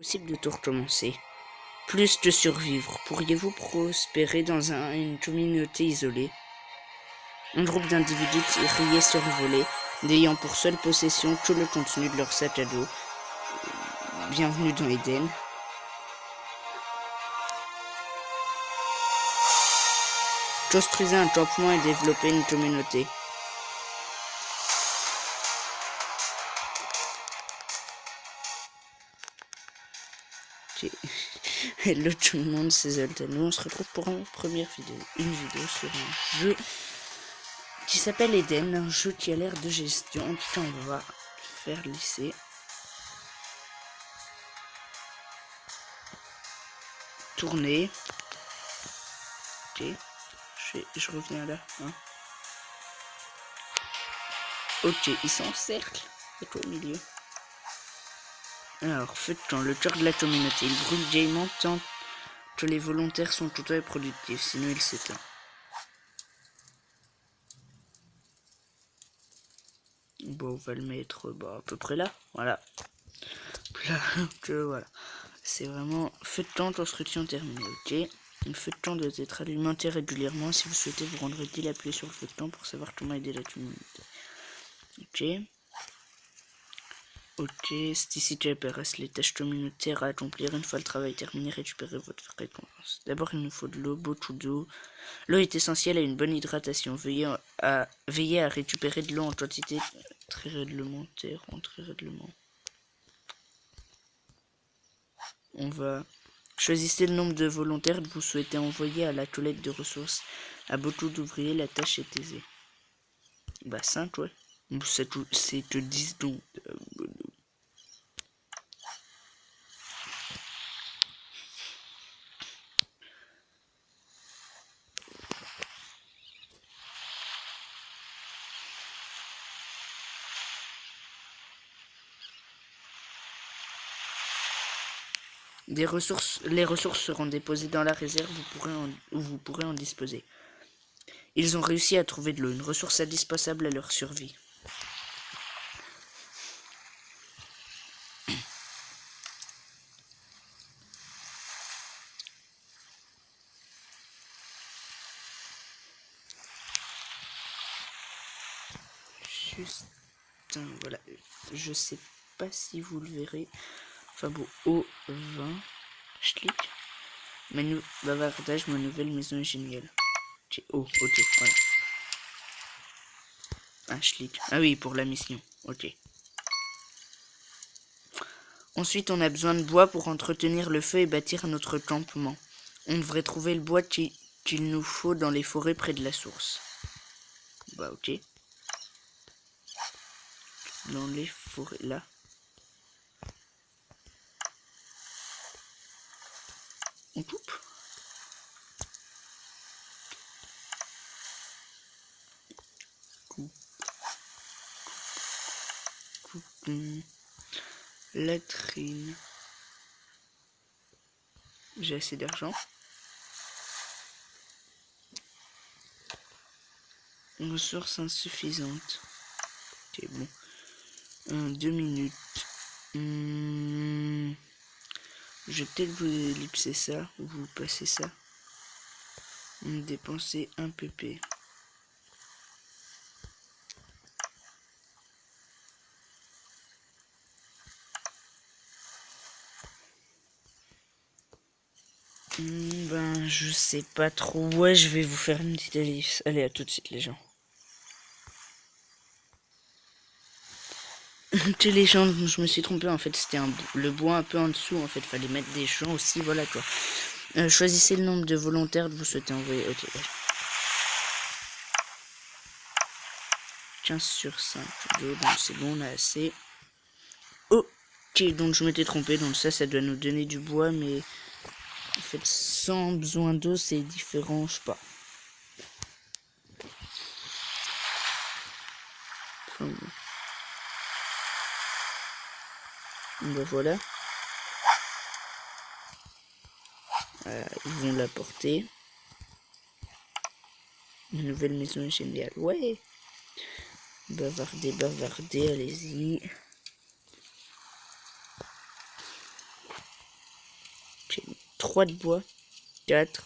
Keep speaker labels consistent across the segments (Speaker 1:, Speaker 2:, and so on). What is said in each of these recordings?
Speaker 1: Possible de tout recommencer. Plus de survivre. Pourriez-vous prospérer dans une communauté isolée? Un groupe d'individus tiraillés survolés, n'ayant pour seule possession que le contenu de leur sac à dos. Bienvenue dans Eden. Construisez un campement et développez une communauté. Hello tout le monde, c'est Zoltan. On se retrouve pour une première vidéo. Une vidéo sur un jeu qui s'appelle Eden, un jeu qui a l'air de gestion. En tout cas, on va faire lycée. Tourner. Ok. Je reviens là. Hein. Ok, ils sont en cercle. C'est quoi au milieu? Alors, feu de camp, le cœur de la communauté. Il brûle gaiement tant que les volontaires sont tout à fait productifs, sinon il s'éteint. Bon, on va le mettre à peu près là. Voilà. Là, voilà. C'est vraiment feu de camp, construction terminée. Ok. Le feu de camp doit être alimenté régulièrement. Si vous souhaitez vous rendre utile, appuyez sur le feu de camp pour savoir comment aider la communauté. Ok. Ok, c'est ici qu'apparaissent les tâches communautaires à accomplir. Une fois le travail terminé, récupérez votre récompense. D'abord, il nous faut de l'eau, beaucoup d'eau. L'eau est essentielle à une bonne hydratation. Veillez à récupérer de l'eau en quantité très réglementaire. On va... Choisissez le nombre de volontaires que vous souhaitez envoyer à la collecte de ressources. À beaucoup d'ouvriers, la tâche est aisée. Bah 5, ouais. C'est que 10 donc. Les ressources seront déposées dans la réserve où vous pourrez en disposer. Ils ont réussi à trouver de l'eau, une ressource indispensable à leur survie. Juste voilà, je sais pas si vous le verrez. Enfin bon, au 20, je clique. Bavardage, ma nouvelle maison est géniale. Ok, voilà. Ah, je clique. Ah oui, pour la mission. Ok. Ensuite, on a besoin de bois pour entretenir le feu et bâtir notre campement. On devrait trouver le bois qu'il nous faut dans les forêts près de la source. Bah ok. Dans les forêts, là. On coupe. Latrine. J'ai assez d'argent. Ressources insuffisantes. C'est bon. 2 minutes. Je vais peut-être vous ellipser ça. Vous passez ça. Dépenser 1 pp. Ben, je sais pas trop. Ouais, je vais vous faire une petite ellipse. Allez, à tout de suite, les gens. Les gens, je me suis trompé. En fait, c'était le bois un peu en dessous. En fait, fallait mettre des champs aussi. Voilà quoi. Choisissez le nombre de volontaires que vous souhaitez envoyer. Ok. 15 sur 5. Donc c'est bon, on a assez. Ok, donc je m'étais trompé. Donc ça doit nous donner du bois. Mais en fait, sans besoin d'eau, c'est différent. Je sais pas. Enfin, bon. Ben voilà. Ils vont l'apporter. Une nouvelle maison est géniale. Ouais. Bavarder, allez-y. 3 de bois. 4.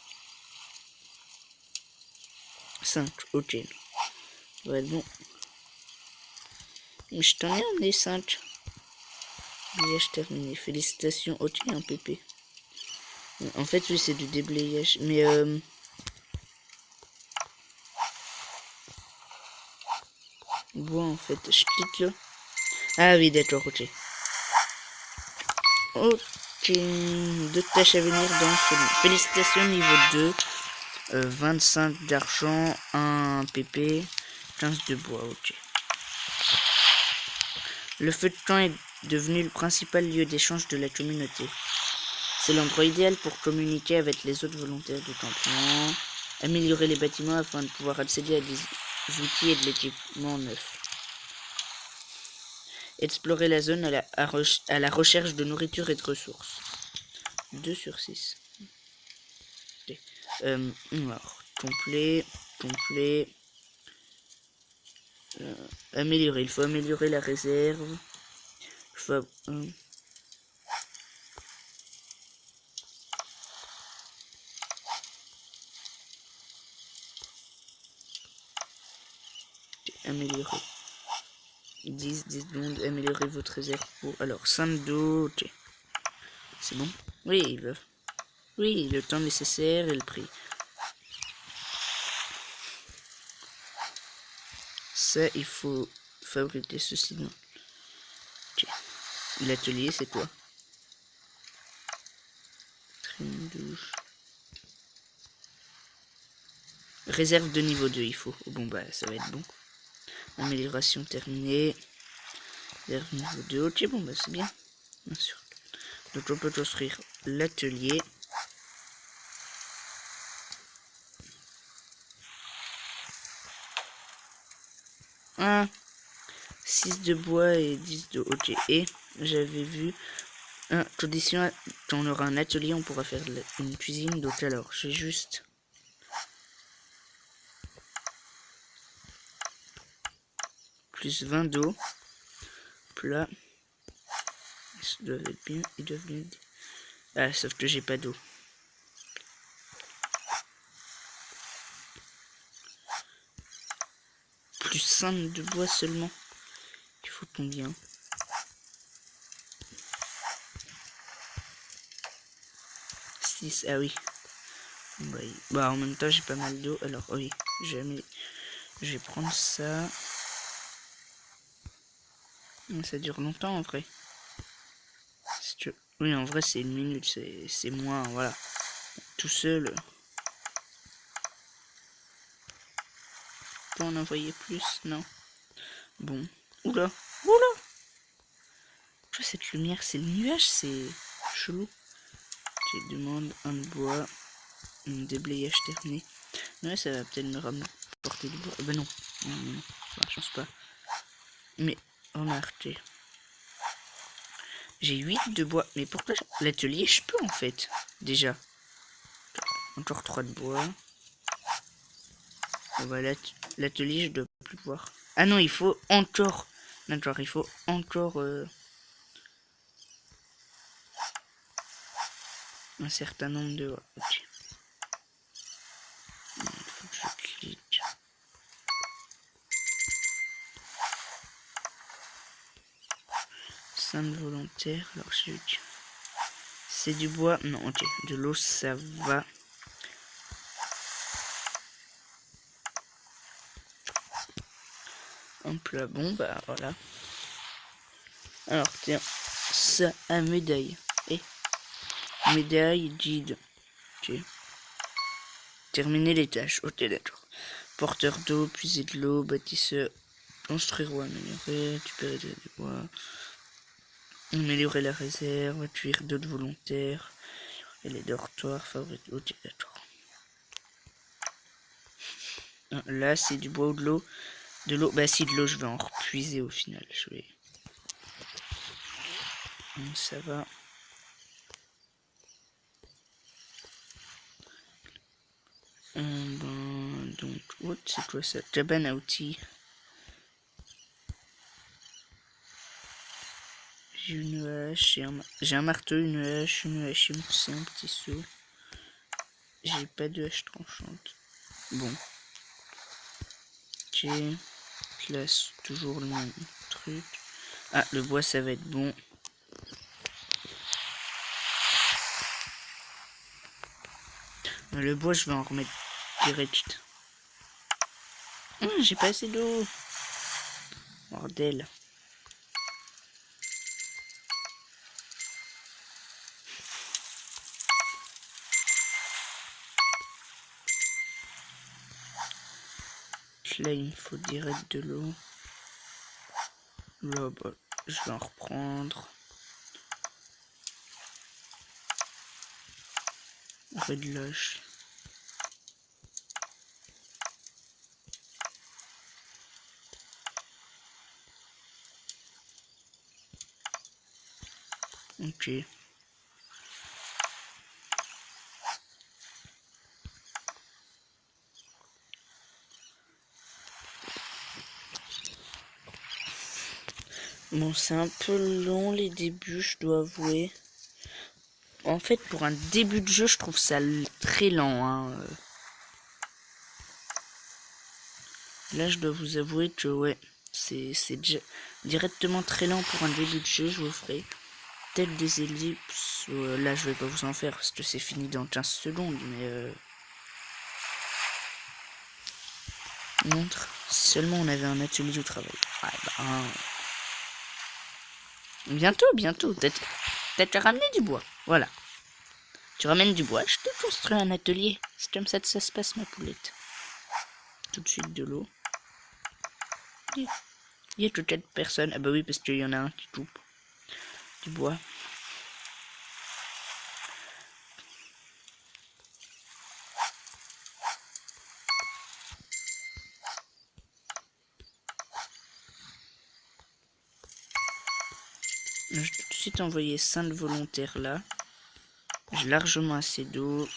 Speaker 1: 5. Ok. Ça va être bon. Mais je t'en ai emmené 5. Déblayage terminé. Félicitations. Ok, un PP. En fait, oui, c'est du déblayage. Mais bois, en fait. Je clique là. Ah oui, d'accord, ok. Ok. 2 tâches à venir dans ce... Félicitations, niveau 2. 25 d'argent, 1 PP, 15 de bois, ok. Le feu de camp est devenu le principal lieu d'échange de la communauté. C'est l'endroit idéal pour communiquer avec les autres volontaires du campement, améliorer les bâtiments afin de pouvoir accéder à des outils et de l'équipement neuf. Explorer la zone à la recherche de nourriture et de ressources. 2 sur 6. Okay. Alors, complet. Améliorer, il faut améliorer la réserve. Il faut... améliorer. 10 secondes, améliorer votre réserve pour... Alors, 5 d'eau, ok. C'est bon? Oui, ils veulent. Oui, le temps nécessaire et le prix. Ça, il faut fabriquer ceci. Non. Okay. L'atelier, c'est quoi? Trine, douche. Réserve de niveau 2, il faut. Bon, bah, ça va être bon. Amélioration terminée. Réserve niveau 2. Ok, bon, bah, c'est bien. Bien sûr. Donc, on peut construire l'atelier. Ah, 6 de bois et 10 de... Ok, et j'avais vu... condition, quand on aura un atelier, on pourra faire une cuisine. Donc alors, j'ai juste... plus 20 d'eau. Plat. Ils doivent être bien. Ils doivent bien... Ah, sauf que j'ai pas d'eau. Plus 5 de bois seulement. Il faut combien? 6, ah oui. Bah, en même temps, j'ai pas mal d'eau. Alors, oui, je vais prendre ça. Ça dure longtemps, en vrai. Oui, en vrai, c'est 1 minute. C'est moins, voilà. Tout seul. Pas en envoyer plus, non. Bon. Oula. Oula. Cette lumière, c'est le nuage, c'est chelou. Je demande un de bois. Un déblayage terminé. Ouais, ça va peut-être me rapporter du bois. Bah non. Non. Enfin, je pense pas. Mais, remarquez. J'ai 8 de bois. Mais pourquoi l'atelier, je peux en fait. Déjà. Encore 3 de bois. Bon, bah, l'atelier, je dois plus voir. Ah non, il faut encore. D'accord, il faut encore un certain nombre de bois. Ok. Il faut que je clique. Volontaire. Alors, c'est du bois. Non, ok. De l'eau, ça va. Hop là, bon, bah voilà. Alors, tiens, ça à médaille. Et médaille guide. Ok. Terminer les tâches. Ok, d'accord. Porteur d'eau, puiser de l'eau, bâtisseur, construire ou améliorer, récupérer des bois, améliorer la réserve, accueillir d'autres volontaires, et les dortoirs, fabriquer. Ok, d'accord. Là, c'est du bois ou de l'eau. De l'eau, bah si, de l'eau, je vais en repuiser au final. Je vais. Ça va. Donc, c'est quoi ça? Cabane à outils. J'ai une hache, j'ai un marteau, une hache, c'est un petit seau. J'ai pas de hache tranchante. Bon. Ok. Classe, toujours le même truc. Ah, le bois, ça va être bon. Le bois, je vais en remettre direct. J'ai pas assez d'eau. Bordel. Là, il me faut direct de l'eau. Là, bah, je vais en reprendre. Redloche. Ok. Bon, c'est un peu long les débuts, je dois avouer. En fait, pour un début de jeu, je trouve ça très lent. Hein. Là, je dois vous avouer que ouais, c'est déjà directement très lent pour un début de jeu. Je vous ferai peut-être des ellipses. Là, je vais pas vous en faire parce que c'est fini dans 15 secondes. Mais montre. Si seulement on avait un atelier au travail. Ah, bah, bientôt. Peut-être ramener du bois. Voilà. Tu ramènes du bois, je te construis un atelier. C'est comme ça que ça se passe, ma poulette. Tout de suite de l'eau. Il y a que 4 personnes. Ah bah oui, parce qu'il y en a un qui coupe du bois. Je vais tout de suite envoyer 5 volontaires là. J'ai largement assez d'eau.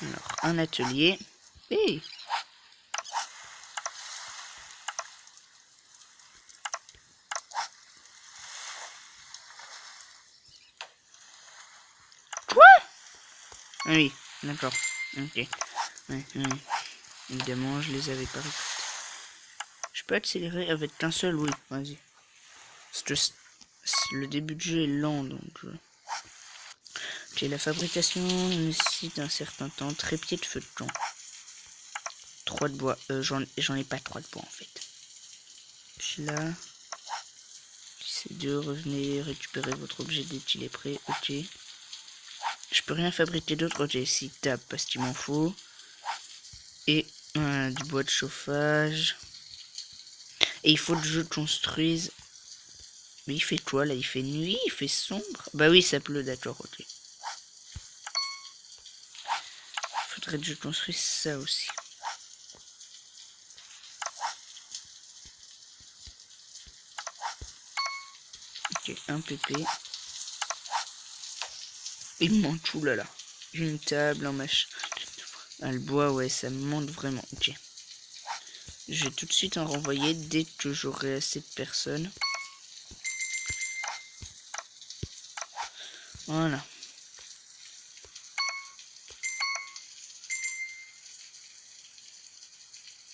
Speaker 1: Alors, un atelier. Hey! Quoi? Oui, d'accord. Ok. Ouais. Évidemment, je les avais pas récoltés. Je peux accélérer avec qu'un seul, oui. Vas-y. Le début de jeu est lent, donc... Ok, la fabrication nécessite un certain temps. Trépied de feu de camp. 3 de bois. J'en ai pas 3 de bois, en fait. Puis là... C'est 2, revenez récupérer votre objet dès qu'il est prêt. Ok. Je peux rien fabriquer d'autre. Ok, si tape parce qu'il m'en faut. Et du bois de chauffage. Et il faut que je construise. Mais il fait quoi là? Il fait nuit? Il fait sombre? Bah oui, ça pleut, d'accord, ok. Faudrait que je construise ça aussi. Ok, un PP. Il me manque tout là. Une table, un machin. Ah, le bois, ouais, ça me manque vraiment. Ok. Je vais tout de suite en renvoyer dès que j'aurai assez de personnes. Voilà.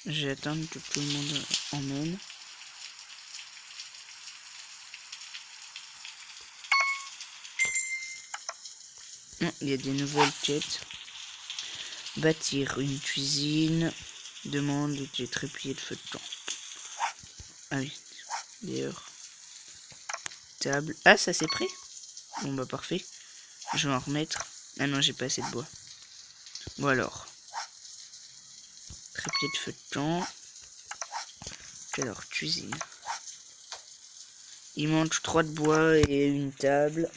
Speaker 1: Je vais attendre que tout le monde emmène. Il y a des nouvelles quêtes. Bâtir une cuisine. Demande des trépieds de feu de camp. Ah oui. D'ailleurs. Table. Ah, ça c'est prêt? Bon bah parfait. Je vais en remettre. Ah non, j'ai pas assez de bois. Bon alors. Trépied de feu de camp. Alors, cuisine. Il manque 3 de bois et une table.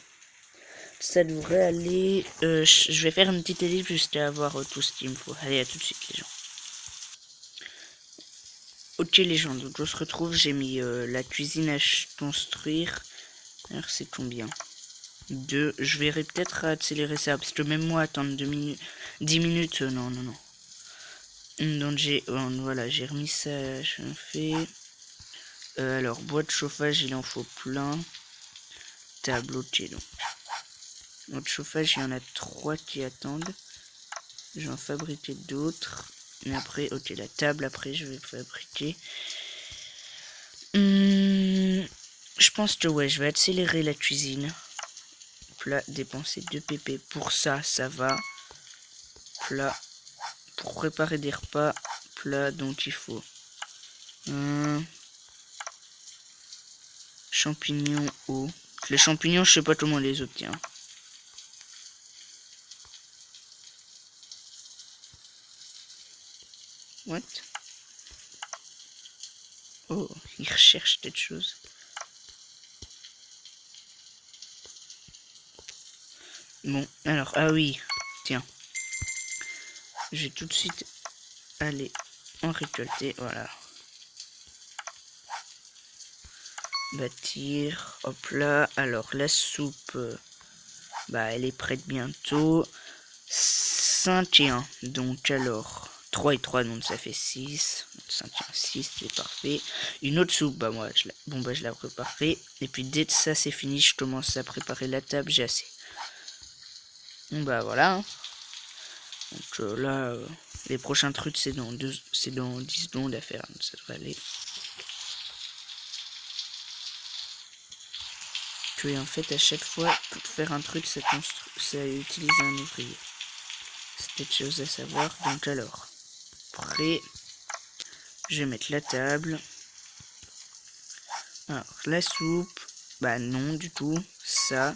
Speaker 1: Ça devrait aller. Je vais faire une petite ellipse jusqu'à avoir tout ce qu'il me faut. Allez, à tout de suite, les gens. Ok, les gens, donc on se retrouve. J'ai mis la cuisine à construire. Alors, c'est combien? 2. Je verrai peut-être accélérer ça. Parce que même moi, attendre 10 minutes. Non. Donc, voilà, j'ai remis ça. Je fais. Alors, bois de chauffage, il en faut plein. table, ok. Donc, notre chauffage, il y en a 3 qui attendent. Je vais en fabriquer d'autres. Et après, ok, la table, après, je vais fabriquer. Je pense que ouais, je vais accélérer la cuisine. Plat, dépenser 2 pp. Pour ça, ça va. Plat, pour préparer des repas. Plat, donc il faut champignons, eau. Les champignons, je sais pas comment on les obtient. What? Oh, il recherche quelque chose. Bon, alors, ah oui, tiens. Je vais tout de suite aller en récolter, voilà. Bâtir, hop là. Alors, la soupe, bah, elle est prête bientôt. 5 et 1, donc alors, 3 et 3, donc ça fait 6. 5 et 1, 6, c'est parfait. Une autre soupe, bah moi, je la préparerai. Et puis dès que ça c'est fini, je commence à préparer la table, j'ai assez. Bon bah voilà. Hein. Donc là, les prochains trucs, c'est dans 10 secondes à faire, donc ça devrait aller. Que en fait, à chaque fois, pour faire un truc, ça utilise un ouvrier. C'est quelque chose à savoir, donc alors, prêt. Je vais mettre la table. Alors, la soupe. Bah non, du tout. Ça.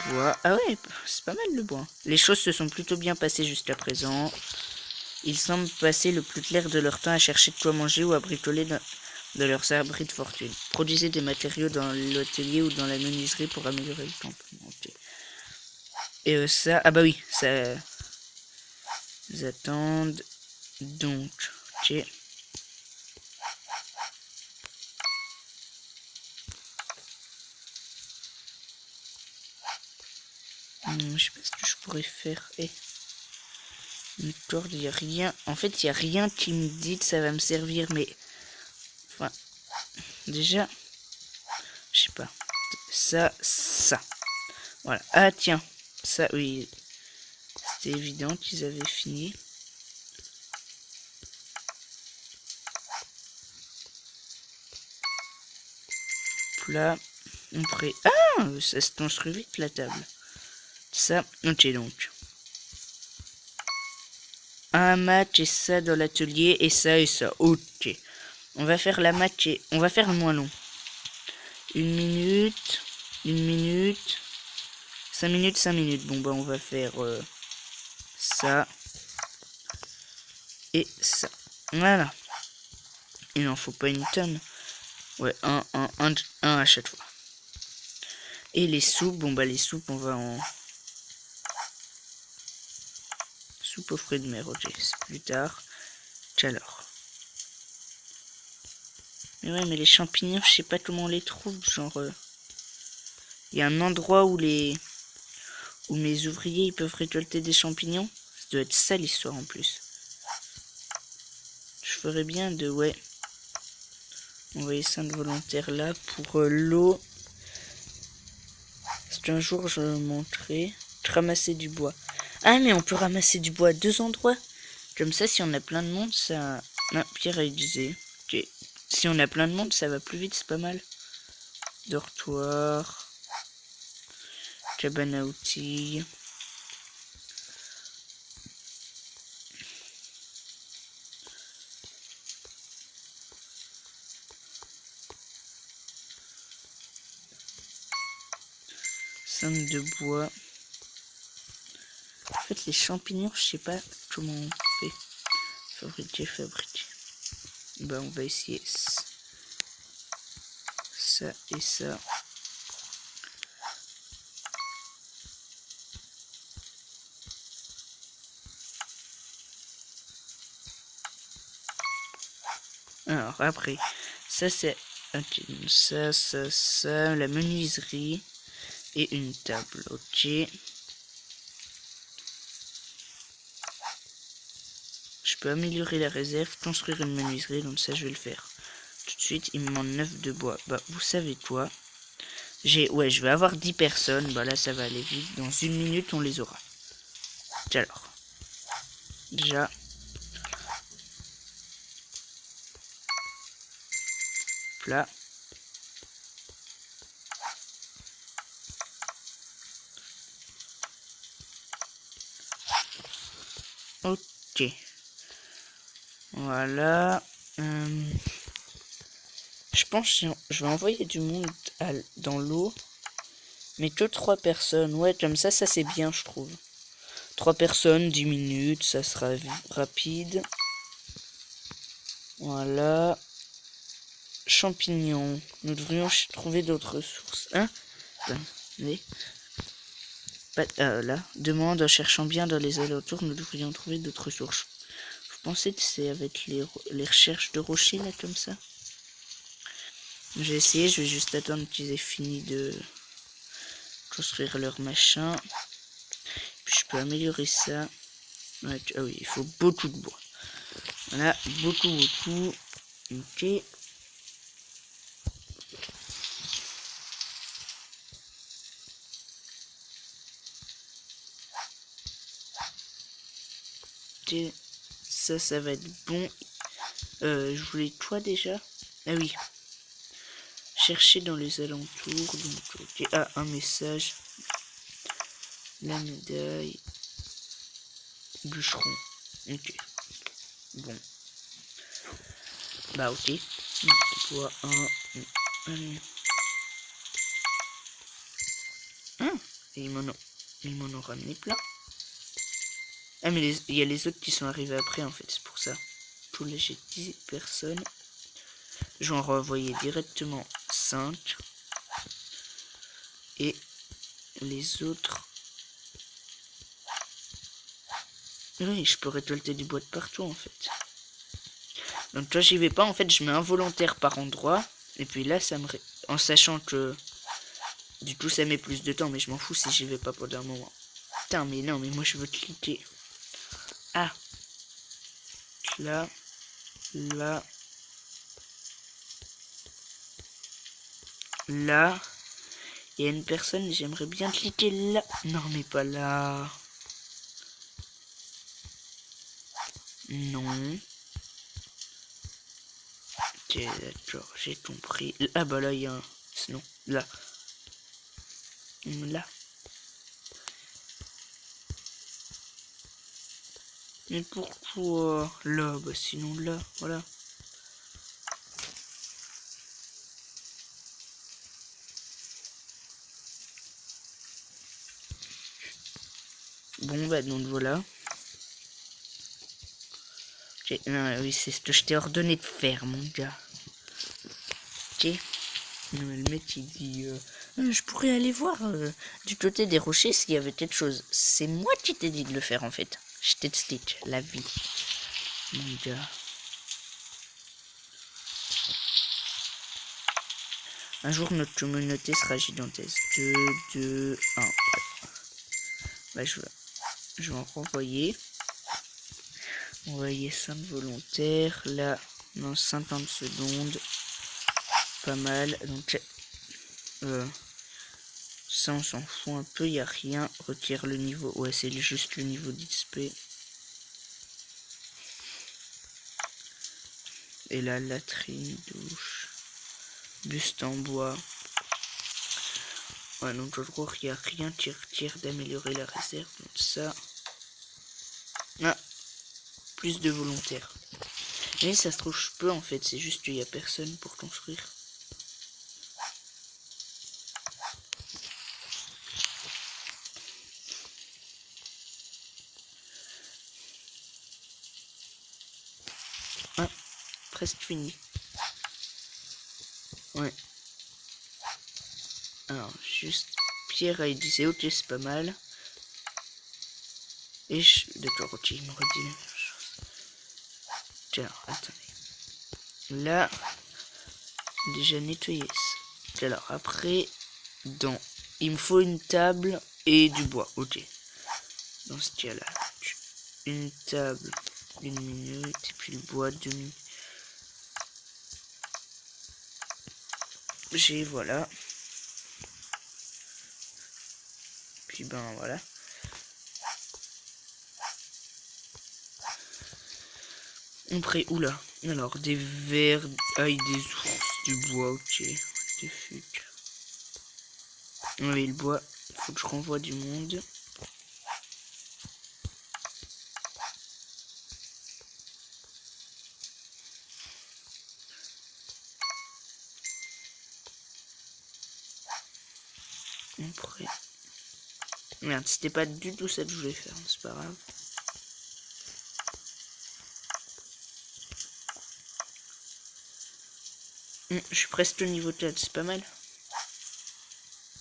Speaker 1: Bois. Ah ouais, c'est pas mal le bois. Les choses se sont plutôt bien passées jusqu'à présent. Ils semblent passer le plus clair de leur temps à chercher de quoi manger ou à bricoler de leurs abris de fortune. Produisez des matériaux dans l'atelier ou dans la menuiserie pour améliorer le campement. Okay. Et ça... Ah bah oui, ça... Ils attendent. Donc, ok. Je sais pas ce que je pourrais faire. Une corde, il n'y a rien. En fait, il n'y a rien qui me dit que ça va me servir, mais... Enfin, déjà... Je sais pas. Ça. Voilà. Ah, tiens. Ça, oui. C'était évident qu'ils avaient fini. Plat. On prêt. Ah, ça se construit vite, la table. Ça, ok, donc. Un match et ça dans l'atelier, et ça, ok. On va faire la match et... On va faire le moins long. 1 minute. 1 minute. 5 minutes, 5 minutes. Bon, bah, on va faire ça. Et ça. Voilà. Il n'en faut pas une tonne. Ouais, un à chaque fois. Et les soupes, bon, bah, les soupes, on va en... Soupe aux fruits de mer, ok, c'est plus tard. Alors. Mais ouais, mais les champignons, je sais pas comment on les trouve, genre... Il y a un endroit où mes ouvriers ils peuvent récolter des champignons. Ça doit être ça l'histoire en plus. Je ferais bien de envoyer 5 volontaires là pour l'eau. Parce qu'un jour je montrerai ramasser du bois. Ah mais on peut ramasser du bois à 2 endroits. Comme ça si on a plein de monde ça... Non, Pierre a utilisé. Ok. Si on a plein de monde ça va plus vite, c'est pas mal. Dortoir. Cabane à outils. De bois. En fait, les champignons, je sais pas comment on fait. Fabriquer. Bah, on va essayer ça et ça. Alors, après, ça c'est... Ok, ça, la menuiserie et une table, ok. Je peux améliorer la réserve, construire une menuiserie, donc ça je vais le faire. Tout de suite, il me manque 9 de bois. Bah, vous savez quoi? Ouais, je vais avoir 10 personnes. Bah là, ça va aller vite. Dans 1 minute, on les aura. Alors, déjà... Là. Ok. Voilà. Je pense que je vais envoyer du monde dans l'eau. Mais que 3 personnes. Ouais, comme ça c'est bien, je trouve. 3 personnes, 10 minutes, ça sera rapide. Voilà. Champignons. Nous devrions trouver d'autres sources. Hein? Attendez. Là. Demande en cherchant bien dans les alentours, nous devrions trouver d'autres sources. Vous pensez que c'est avec les recherches de rochers, là, comme ça? Je vais essayer, je vais juste attendre qu'ils aient fini de construire leur machin. Puis je peux améliorer ça. Ouais, ah oui, il faut beaucoup de bois. Voilà, beaucoup. Ok. Ça va être bon. Je voulais quoi déjà? Ah oui. Chercher dans les alentours. Donc, ok. Ah, un message. La médaille. Bûcheron. Ok. Bon. Bah ok. Non, bois un. Allez. Hein? Et ils m'en ont ramené plein. Ah mais il y a les autres qui sont arrivés après en fait, c'est pour ça. Pour là j'ai 10 personnes. Je vais en renvoyer directement 5. Et les autres... Oui, je peux récolter du bois de partout en fait. Donc toi j'y vais pas, en fait je mets un volontaire par endroit. Et puis là ça me... En sachant que... Du coup ça met plus de temps, mais je m'en fous si j'y vais pas pendant un moment. Putain mais non, mais moi je veux cliquer. Ah. Là. Là. Là. Il y a une personne, j'aimerais bien cliquer là. Non mais pas là. Non. Ok, d'accord, j'ai compris. Ah bah là, il y a un... Sinon, là. Là. Mais pourquoi là? Bah sinon là, voilà. Bon bah donc voilà. Non, oui, c'est ce que je t'ai ordonné de faire, mon gars. Ok. Non, le mec il dit je pourrais aller voir du côté des rochers s'il y avait quelque chose. C'est moi qui t'ai dit de le faire en fait. Je t'explique la vie, mon gars. Un jour notre communauté sera gigantesque. 2, 2, 1. Bah je vais en renvoyer. Envoyer 5 volontaires. Là, dans 50 secondes. Pas mal. Donc, ça, on s'en fout un peu. Il n'y a rien. Retire le niveau. Ouais, c'est juste le niveau d'XP. Et là, latrine, douche. Buste en bois. Ouais, donc, je crois qu'il n'y a rien qui retire d'améliorer la réserve. Donc, ça. Ah, plus de volontaires. Mais ça se trouve, je peux en fait. C'est juste qu'il n'y a personne pour construire. Ah, presque fini. Ouais. Alors, juste Pierre a dit c'est ok, c'est pas mal. Et je... D'accord, ok, il me redit la même chose. Tiens, attendez. Là, déjà nettoyé ça. Alors, après, dans... Il me faut une table et du bois, ok. Dans ce cas-là, une table, 1 minute, et puis le bois, 2 minutes. J'ai, voilà. puis ben voilà. Après, oula. Alors, des vers, des ours, du bois, ok. Des fucs. Oui, le bois, faut que je renvoie du monde. Après. Merde, c'était pas du tout ça que je voulais faire, c'est pas grave. Je suis presque au niveau 4, c'est pas mal.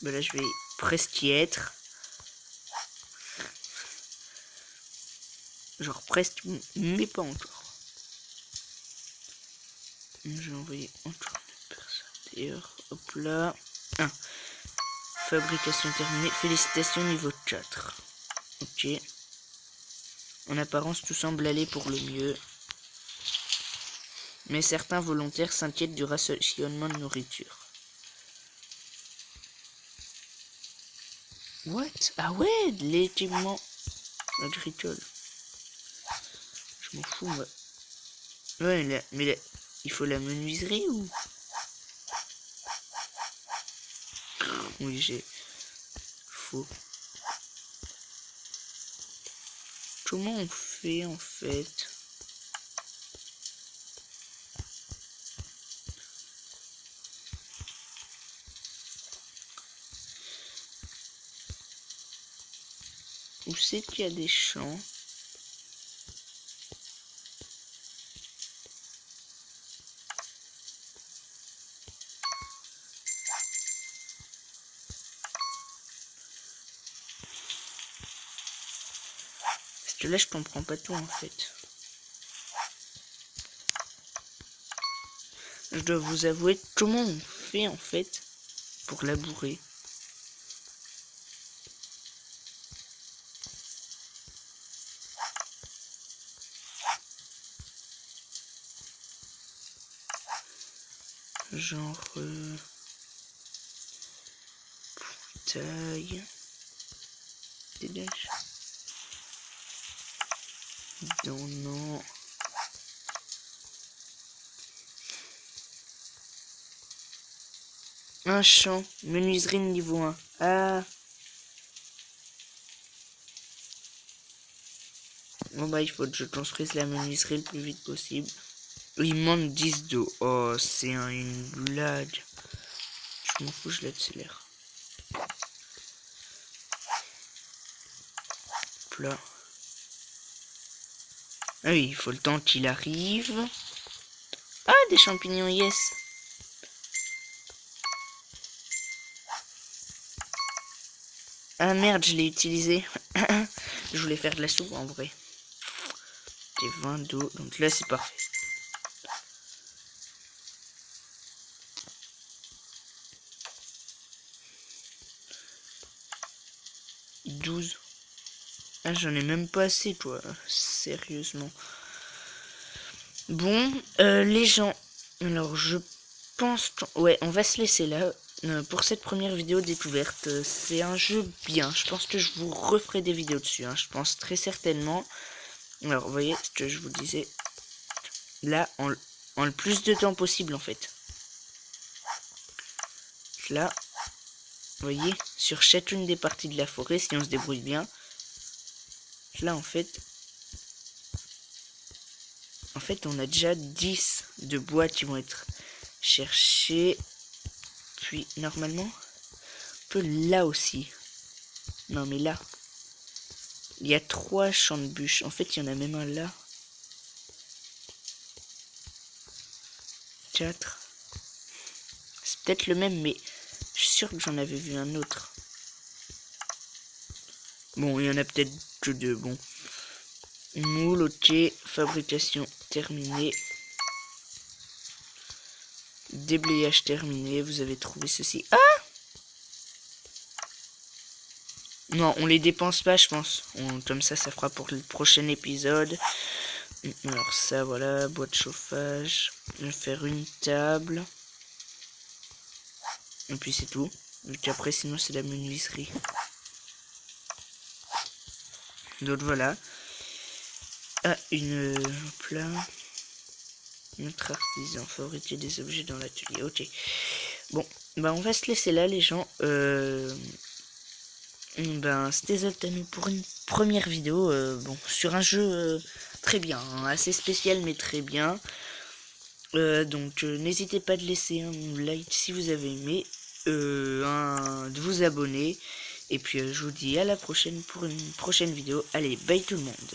Speaker 1: Bah là, je vais presque y être. Genre presque, mais pas encore. Je vais envoyer encore une personne. D'ailleurs, hop là. Fabrication terminée. Félicitations niveau 4. Ok. En apparence, tout semble aller pour le mieux. Mais certains volontaires s'inquiètent du rationnement de nourriture. What? Ah ouais, de l'équipement agricole. Je m'en fous, moi. Ouais, mais il faut la menuiserie ou? Oui, j'ai faux. Comment on fait en fait? Où c'est qu'il y a des champs? Parce que là, je comprends pas tout en fait. Je dois vous avouer comment on fait en fait pour labourer. Genre taille. Dégage. Non. Un champ, menuiserie niveau 1. Ah. Bon bah il faut que je construise la menuiserie le plus vite possible. Il manque 10 d'eau. Oh, c'est une blague. Je m'en fous, je l'accélère. Là. Ah oui, il faut le temps qu'il arrive. Ah, des champignons, yes. Ah merde, je l'ai utilisé. Je voulais faire de la soupe en vrai. Des 20 d'eau, donc là c'est parfait. « 12. Ah, j'en ai même pas assez, toi. Sérieusement. Bon, les gens. Alors, je pense que... Ouais, on va se laisser là. Pour cette première vidéo découverte, c'est un jeu bien. Je pense que je vous referai des vidéos dessus. Hein. Je pense très certainement. Alors, vous voyez ce que je vous disais. Là, en le plus de temps possible, en fait. Là, vous voyez, sur chacune des parties de la forêt, si on se débrouille bien. Là, en fait, on a déjà 10 de bois qui vont être cherchés. Puis, normalement, un peu là aussi. Non, mais là. Il y a 3 champs de bûches. En fait, il y en a même un là. 4. C'est peut-être le même, mais je suis sûr que j'en avais vu un autre. Bon, il y en a peut-être que 2. Bon. Moule, ok. Fabrication terminée. Déblayage terminé. Vous avez trouvé ceci. Ah! Non, on les dépense pas, je pense. Comme ça fera pour le prochain épisode. Alors ça, voilà. Boîte de chauffage. Je vais faire une table. Et puis c'est tout. Vu qu'après, sinon, c'est la menuiserie. Donc voilà. Ah, hop là. Notre artisan fabriquer des objets dans l'atelier. Ok. Bon, bah on va se laisser là les gens. Ben c'était Zoltano pour une première vidéo. Bon, sur un jeu très bien, hein, assez spécial mais très bien. Donc n'hésitez pas de laisser un like si vous avez aimé, de vous abonner. Et puis je vous dis à la prochaine pour une prochaine vidéo. Allez, bye tout le monde.